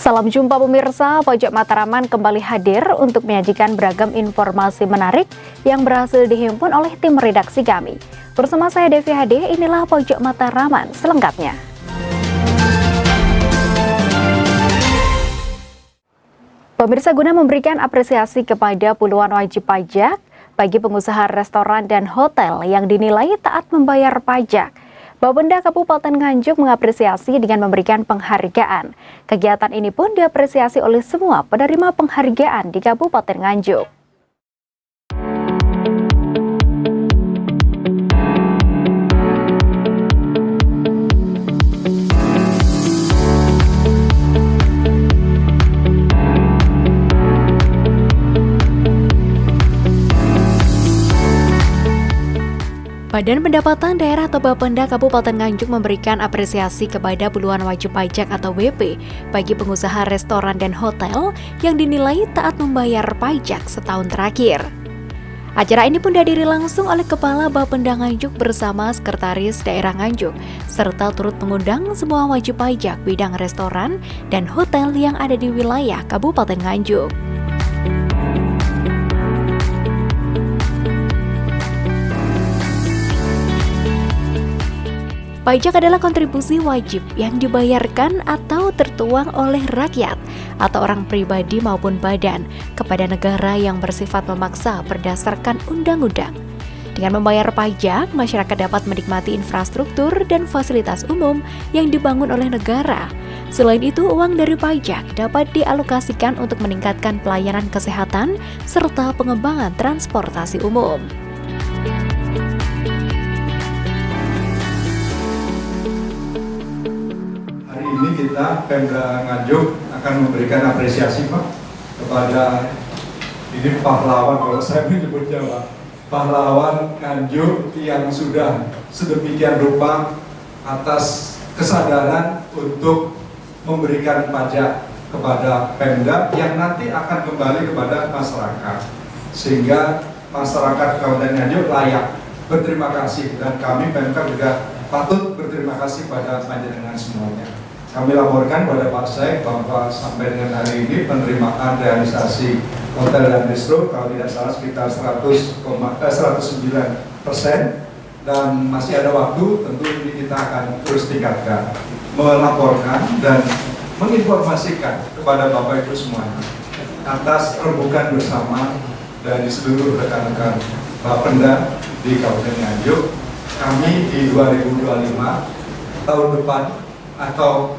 Salam jumpa pemirsa, Pojok Matraman kembali hadir untuk menyajikan beragam informasi menarik yang berhasil dihimpun oleh tim redaksi kami. Bersama saya Devi Hade, inilah Pojok Matraman selengkapnya. Pemirsa, guna memberikan apresiasi kepada puluhan wajib pajak bagi pengusaha restoran dan hotel yang dinilai taat membayar pajak, Bapenda Kabupaten Nganjuk mengapresiasi dengan memberikan penghargaan. Kegiatan ini pun diapresiasi oleh semua penerima penghargaan di Kabupaten Nganjuk. Badan Pendapatan Daerah atau Bapenda Kabupaten Nganjuk memberikan apresiasi kepada puluhan wajib pajak atau WP bagi pengusaha restoran dan hotel yang dinilai taat membayar pajak setahun terakhir. Acara ini pun dihadiri langsung oleh Kepala Bapenda Nganjuk bersama Sekretaris Daerah Nganjuk, serta turut mengundang semua wajib pajak bidang restoran dan hotel yang ada di wilayah Kabupaten Nganjuk. Pajak adalah kontribusi wajib yang dibayarkan atau tertuang oleh rakyat atau orang pribadi maupun badan kepada negara yang bersifat memaksa berdasarkan undang-undang. Dengan membayar pajak, masyarakat dapat menikmati infrastruktur dan fasilitas umum yang dibangun oleh negara. Selain itu, uang dari pajak dapat dialokasikan untuk meningkatkan pelayanan kesehatan serta pengembangan transportasi umum. Ini kita Pemda Nganjuk akan memberikan apresiasi Pak kepada ini pahlawan, kalau saya menyebutnya Pak, pahlawan Nganjuk yang sudah sedemikian rupa atas kesadaran untuk memberikan pajak kepada Pemda yang nanti akan kembali kepada masyarakat, sehingga masyarakat Kabupaten Nganjuk layak berterima kasih, dan kami Pemda juga patut berterima kasih pada panjenengan semuanya. Kami laporkan pada Pak Sek bahwa sampai dengan hari ini penerimaan realisasi hotel dan bistro kalau tidak salah sekitar 109%, dan masih ada waktu, tentu ini kita akan terus tingkatkan, melaporkan dan menginformasikan kepada Bapak Ibu semuanya atas rembukan bersama dari seluruh rekan-rekan Bapenda di Kabupaten Nganjuk. Kami di 2025 tahun depan atau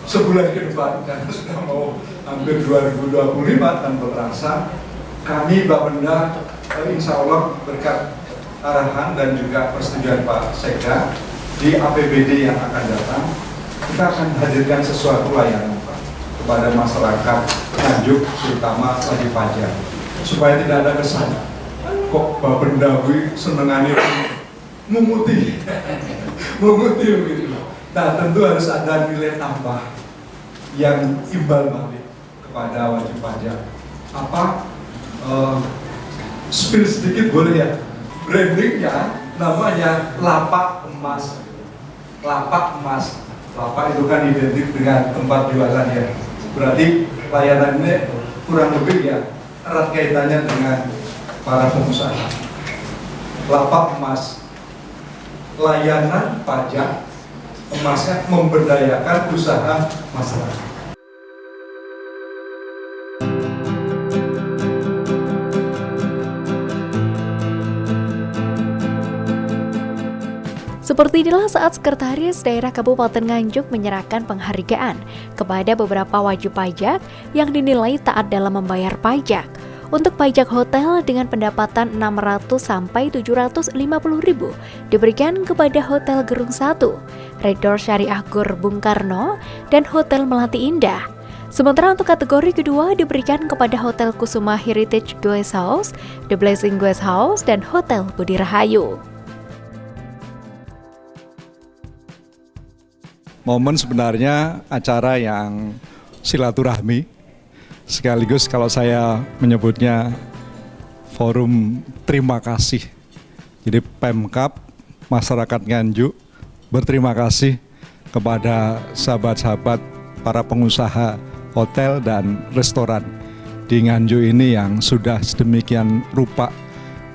sebulan ke depan, karena sudah mau hampir 2025 tanpa terasa, kami Bapenda insya Allah berkat arahan dan juga persetujuan Pak Sekda di APBD yang akan datang, kita akan hadirkan sesuatu layanan Pak kepada masyarakat Nganjuk, terutama wajib pajak, supaya tidak ada kesan kok Bapenda senengannya memuti begitu. Nah, tentu harus ada nilai tambah yang imbal balik kepada wajib pajak. Spill sedikit boleh ya? Brandingnya namanya lapak emas. Lapak emas. Lapak itu kan identik dengan tempat jualan ya. Berarti layanan ini kurang lebih ya erat kaitannya dengan para pengusaha. Lapak emas. Layanan pajak emasnya memberdayakan usaha masyarakat. Seperti inilah saat Sekretaris Daerah Kabupaten Nganjuk menyerahkan penghargaan kepada beberapa wajib pajak yang dinilai taat dalam membayar pajak. Untuk pajak hotel dengan pendapatan 600 sampai 750 ribu diberikan kepada Hotel Gerung 1, Redor Syariah Gor Bung Karno, dan Hotel Melati Indah. Sementara untuk kategori kedua diberikan kepada Hotel Kusuma Heritage Guest House, The Blessing Guest House, dan Hotel Budi Rahayu. Momen sebenarnya acara yang silaturahmi, sekaligus kalau saya menyebutnya forum terima kasih. Jadi Pemkab, masyarakat Nganjuk berterima kasih kepada sahabat-sahabat para pengusaha hotel dan restoran di Nganjuk ini yang sudah sedemikian rupa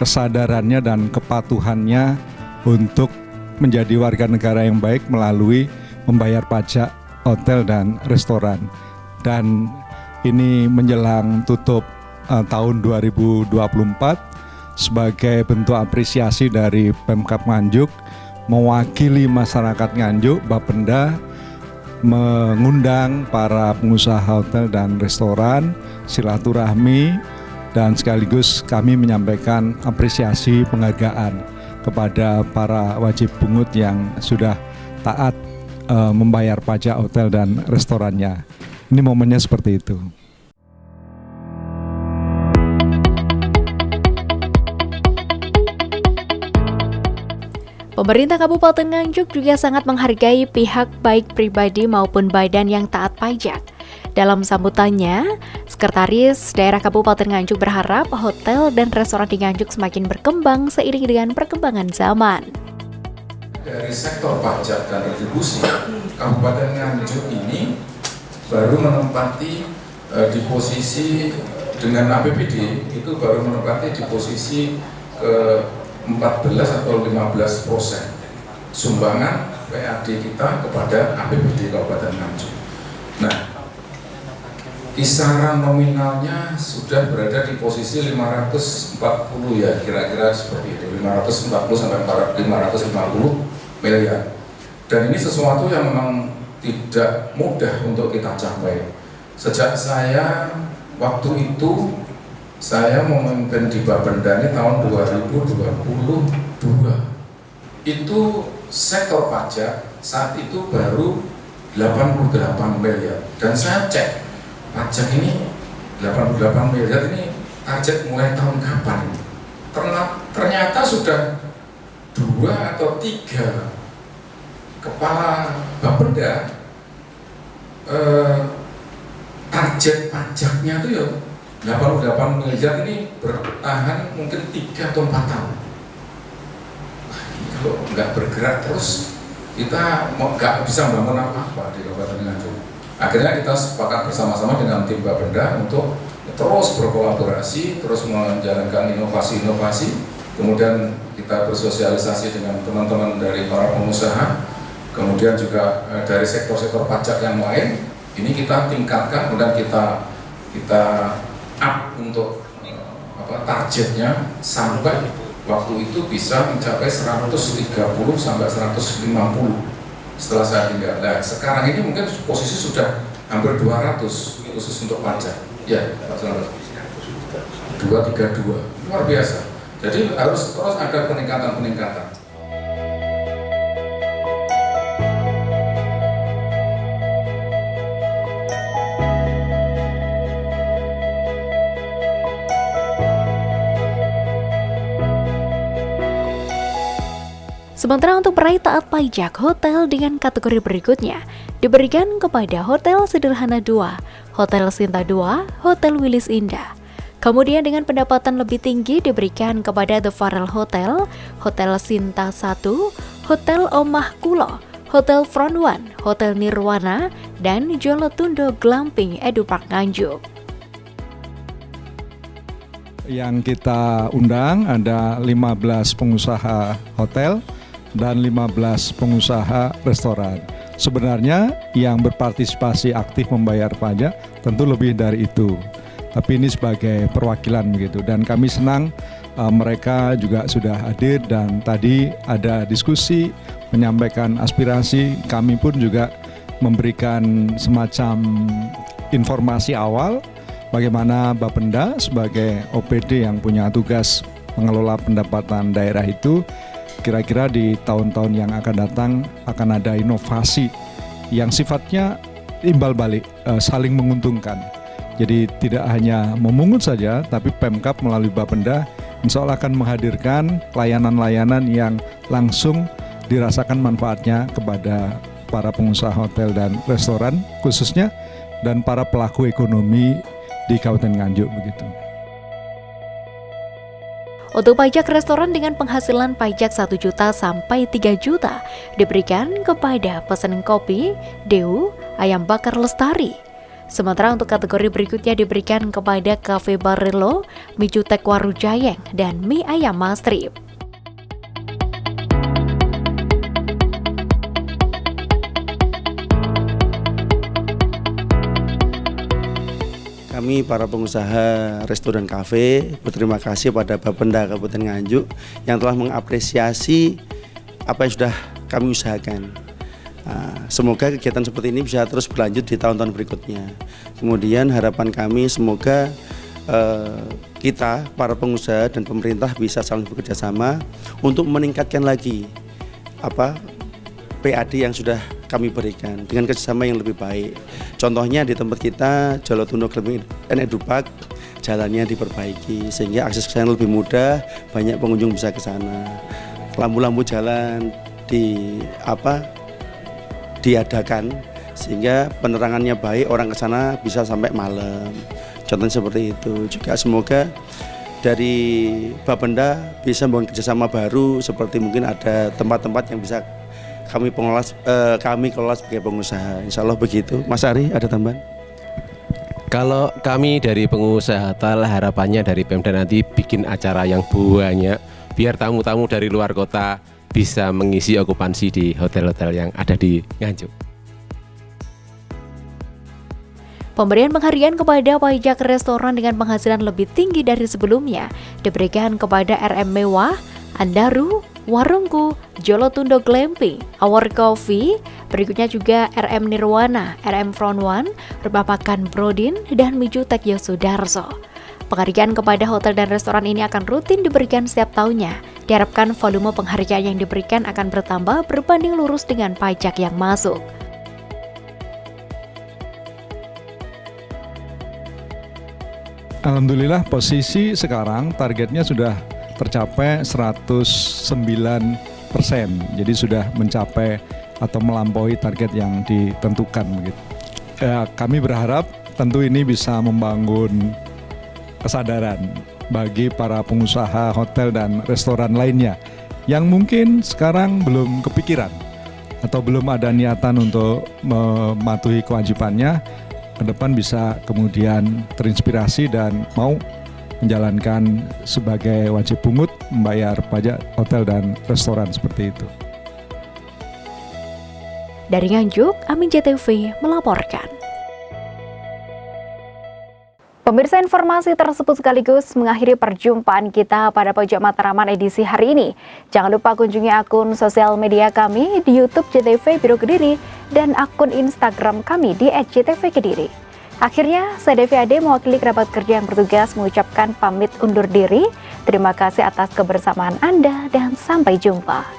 kesadarannya dan kepatuhannya untuk menjadi warga negara yang baik melalui membayar pajak hotel dan restoran. Dan ini menjelang tutup tahun 2024 sebagai bentuk apresiasi dari Pemkab Nganjuk, mewakili masyarakat Nganjuk, Bapenda mengundang para pengusaha hotel dan restoran silaturahmi, dan sekaligus kami menyampaikan apresiasi penghargaan kepada para wajib pungut yang sudah taat membayar pajak hotel dan restorannya. Ini momennya seperti itu. Pemerintah Kabupaten Nganjuk juga sangat menghargai pihak baik pribadi maupun badan yang taat pajak. Dalam sambutannya, Sekretaris Daerah Kabupaten Nganjuk berharap hotel dan restoran di Nganjuk semakin berkembang seiring dengan perkembangan zaman. Dari sektor pajak dan retribusi, Kabupaten Nganjuk ini baru menempati di posisi dengan APBD itu baru menempati di posisi ke 14 atau 15% sumbangan PAD kita kepada APBD Kabupaten Nganjuk. Nah, kisaran nominalnya sudah berada di posisi 540 ya, kira-kira seperti itu, 540 sampai 550 miliar. Dan ini sesuatu yang memang tidak mudah untuk kita capai. Sejak saya waktu itu saya memimpin di Bapenda ini tahun 2022, itu sektor pajak saat itu baru 88 miliar. Dan saya cek pajak ini 88 miliar ini target mulai tahun kapan? Ternyata sudah 2 atau 3 kepala Bapenda target pajaknya itu ya 88 miliar ini bertahan mungkin 3 atau 4 tahun. Kalau nggak bergerak terus, kita nggak bisa membangun apa-apa di Kabupaten Nganjuk. Akhirnya kita sepakat bersama-sama dengan tim Bapenda untuk terus berkolaborasi, terus menjalankan inovasi-inovasi. Kemudian kita bersosialisasi dengan teman-teman dari para pengusaha, kemudian juga dari sektor-sektor pajak yang lain. Ini kita tingkatkan, kemudian kita up untuk targetnya sampai waktu itu bisa mencapai 130 sampai 150 setelah saya tinggal. Nah, sekarang ini mungkin posisi sudah hampir 200 khusus untuk pajak. Ya, Pak Selamat. 232, luar biasa. Jadi harus terus ada peningkatan. Sementara untuk peraih taat pajak, hotel dengan kategori berikutnya diberikan kepada Hotel Sederhana 2, Hotel Sinta 2, Hotel Willis Indah. Kemudian dengan pendapatan lebih tinggi diberikan kepada The Farrell Hotel, Hotel Sinta 1, Hotel Omah Kulo, Hotel Front One, Hotel Nirwana, dan Jolotundo Glamping Edupark Nganjuk. Yang kita undang ada 15 pengusaha hotel dan 15 pengusaha restoran. Sebenarnya yang berpartisipasi aktif membayar pajak tentu lebih dari itu. Tapi ini sebagai perwakilan begitu, dan kami senang mereka juga sudah hadir dan tadi ada diskusi menyampaikan aspirasi. Kami pun juga memberikan semacam informasi awal bagaimana Bapenda sebagai OPD yang punya tugas mengelola pendapatan daerah itu, kira-kira di tahun-tahun yang akan datang akan ada inovasi yang sifatnya imbal balik, saling menguntungkan. Jadi tidak hanya memungut saja, tapi Pemkab melalui Bapenda insya Allah akan menghadirkan layanan-layanan yang langsung dirasakan manfaatnya kepada para pengusaha hotel dan restoran khususnya, dan para pelaku ekonomi di Kabupaten Nganjuk begitu. Untuk pajak restoran dengan penghasilan pajak 1 juta sampai 3 juta diberikan kepada Pesan Kopi, Dew, Ayam Bakar Lestari. Sementara untuk kategori berikutnya diberikan kepada Cafe Barelo, mie jutek Waru Jayeng, dan mie ayam Mastrip. Kami para pengusaha restoran kafe berterima kasih pada Bapenda Kabupaten Nganjuk yang telah mengapresiasi apa yang sudah kami usahakan. Semoga kegiatan seperti ini bisa terus berlanjut di tahun-tahun berikutnya. Kemudian harapan kami semoga kita para pengusaha dan pemerintah bisa saling bekerja sama untuk meningkatkan lagi PAD yang sudah kami berikan dengan kerjasama yang lebih baik. Contohnya di tempat kita Jolotundo Glamping and Edupark, jalannya diperbaiki sehingga akses ke sana lebih mudah, banyak pengunjung bisa ke sana. Lampu-lampu jalan diadakan sehingga penerangannya baik, orang ke sana bisa sampai malam. Contohnya seperti itu. Juga semoga dari Bapenda bisa membangun kerjasama baru seperti mungkin ada tempat-tempat yang bisa kami kelola sebagai pengusaha. Insya Allah begitu. Mas Ari, ada tambahan? Kalau kami dari pengusaha hotel, harapannya dari Pemda nanti bikin acara yang banyak, biar tamu-tamu dari luar kota bisa mengisi okupansi di hotel-hotel yang ada di Nganjuk. Pemberian penghargaan kepada pajak restoran dengan penghasilan lebih tinggi dari sebelumnya diberikan kepada RM Mewah, Andaru, Warungku, Jolotundo Glamping, Our Coffee, berikutnya juga RM Nirwana, RM Front One, Berbapakan Brodin, dan mie jutek Yosudarso. Penghargaan kepada hotel dan restoran ini akan rutin diberikan setiap tahunnya. Diharapkan volume penghargaan yang diberikan akan bertambah berbanding lurus dengan pajak yang masuk. Alhamdulillah posisi sekarang targetnya sudah tercapai 109%. Jadi sudah mencapai atau melampaui target yang ditentukan begitu. Kami berharap tentu ini bisa membangun kesadaran bagi para pengusaha hotel dan restoran lainnya yang mungkin sekarang belum kepikiran atau belum ada niatan untuk mematuhi kewajibannya, ke depan bisa kemudian terinspirasi dan mau menjalankan sebagai wajib pungut membayar pajak hotel dan restoran seperti itu. Dari Nganjuk, Amin JTV melaporkan. Pemirsa, informasi tersebut sekaligus mengakhiri perjumpaan kita pada Pojok Matraman edisi hari ini. Jangan lupa kunjungi akun sosial media kami di YouTube JTV Biro Kediri dan akun Instagram kami di @jtvkediri. Akhirnya, saya Devi Ade mewakili kerabat kerja yang bertugas mengucapkan pamit undur diri. Terima kasih atas kebersamaan Anda dan sampai jumpa.